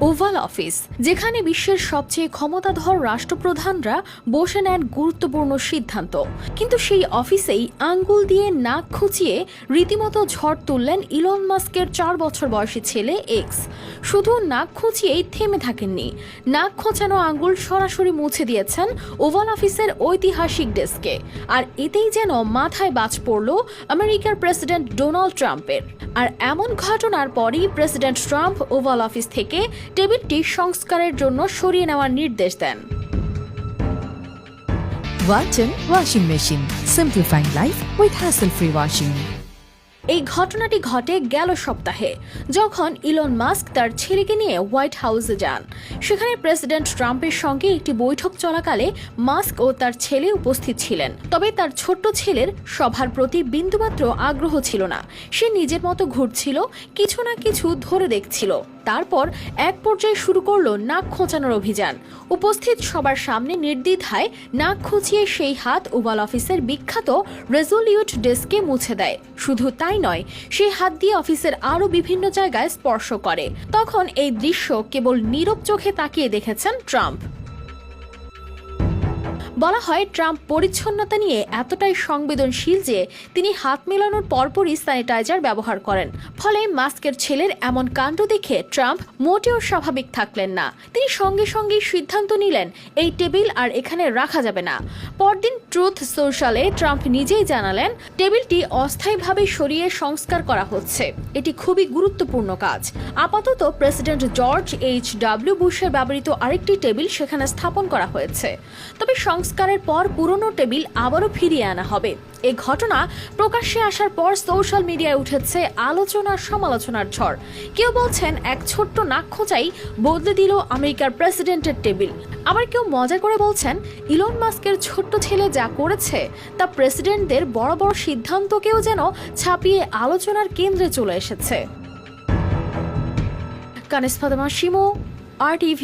Oval office, যেখানে বিশ্বের সবচেয়ে ক্ষমতাধর রাষ্ট্রপ্রধানরা বসে নেন গুরুত্বপূর্ণ সিদ্ধান্ত। কিন্তু সেই অফিসেই আঙ্গুল দিয়ে নাক খুঁচিয়ে রীতিমতো ঝড় তুললেন ইলন মাস্কের 4 বছর বয়সী ছেলে এক্স। শুধু নাক খুঁচিয়েই থেমে থাকেননি, নাক খোঁচানো আঙ্গুল সরাসরি মুছে দিয়েছেন ওভাল অফিসের ঐতিহাসিক ডেস্কে। আর এতেই যেন মাথায় বাজ পড়ল আমেরিকার প্রেসিডেন্ট ডোনাল্ড ট্রাম্পের। আর এমন ঘটনার পরই প্রেসিডেন্ট ট্রাম্প ওভাল অফিস থেকে টেবিলটি সংস্কারের জন্য সরিয়ে নেওয়ার নির্দেশ দেন। Walton Washing Machine. Simplifying life with hassle-free washing. এই ঘটনাটি ঘটে গেল সপ্তাহে, যখন ইলন মাস্ক তার ছেলেকে নিয়ে হোয়াইট হাউসে যান। সেখানে প্রেসিডেন্ট ট্রাম্পের সঙ্গে একটি বৈঠক চলাকালে মাস্ক ও তার ছেলে উপস্থিত ছিলেন। তবে তার ছোট্ট ছেলের সভার প্রতি বিন্দুমাত্র আগ্রহ ছিল না। সে নিজের মতো ঘুরছিল, কিছু না কিছু ধরে দেখছিল। তারপর এক পর্যায়ে শুরু করলো নাক খোঁচানোর অভিযান। উপস্থিত সবার সামনে নির্দ্বিধায় নাক খুঁচিয়ে সেই হাত ওভাল অফিসের বিখ্যাত রেজোলিউট ডেস্কে মুছে দেয়। শুধু তাই নয়, সেই হাত দিয়ে অফিসের আরও বিভিন্ন জায়গায় স্পর্শ করে। তখন এই দৃশ্য কেবল নীরব চোখে তাকিয়ে দেখেছেন ট্রাম্প। বলা হয়, ট্রাম্প পরিচ্ছন্নতা নিয়ে এতটাই সংবেদনশীল যে তিনি হাত মেলানোর পরপরই স্যানিটাইজার ব্যবহার করেন। ফলে মাস্কের ছেলের এমন কাণ্ড দেখে ট্রাম্প মোটেও স্বাভাবিক থাকলেন না। তিনি সঙ্গে সঙ্গে সিদ্ধান্ত নিলেন এই টেবিল আর এখানে রাখা যাবে না। পরদিন ট্রুথ সোশ্যালে ট্রাম্প নিজেই জানালেন, টেবিলটি অস্থায়ীভাবে সরিয়ে সংস্কার করা হচ্ছে। এটি খুবই গুরুত্বপূর্ণ কাজ। আপাতত প্রেসিডেন্ট জর্জ H.W. বুশের ব্যবহৃত আরেকটি টেবিল সেখানে স্থাপন করা হয়েছে। তবে সংস্কারের পর পুরনো টেবিল আবারও ফিরিয়ে আনা হবে। এই ঘটনা প্রকাশ্যে আসার পর সোশ্যাল মিডিয়ায় উঠেছে আলোচনার সমালোচনার ঝড়। কেউ বলছেন এক ছোট্ট নাক খোঁচাই বদলে দিল আমেরিকার প্রেসিডেন্টের টেবিল। আবার কেউ মজা করে বলছেন, ইলন মাস্কের ছোট্ট ছেলে যা করেছে তা প্রেসিডেন্টদের বড় বড় সিদ্ধান্তকেও যেন ছাপিয়ে আলোচনার কেন্দ্রে চলে এসেছে। কানিস ফাতেমা শিমু, RTV।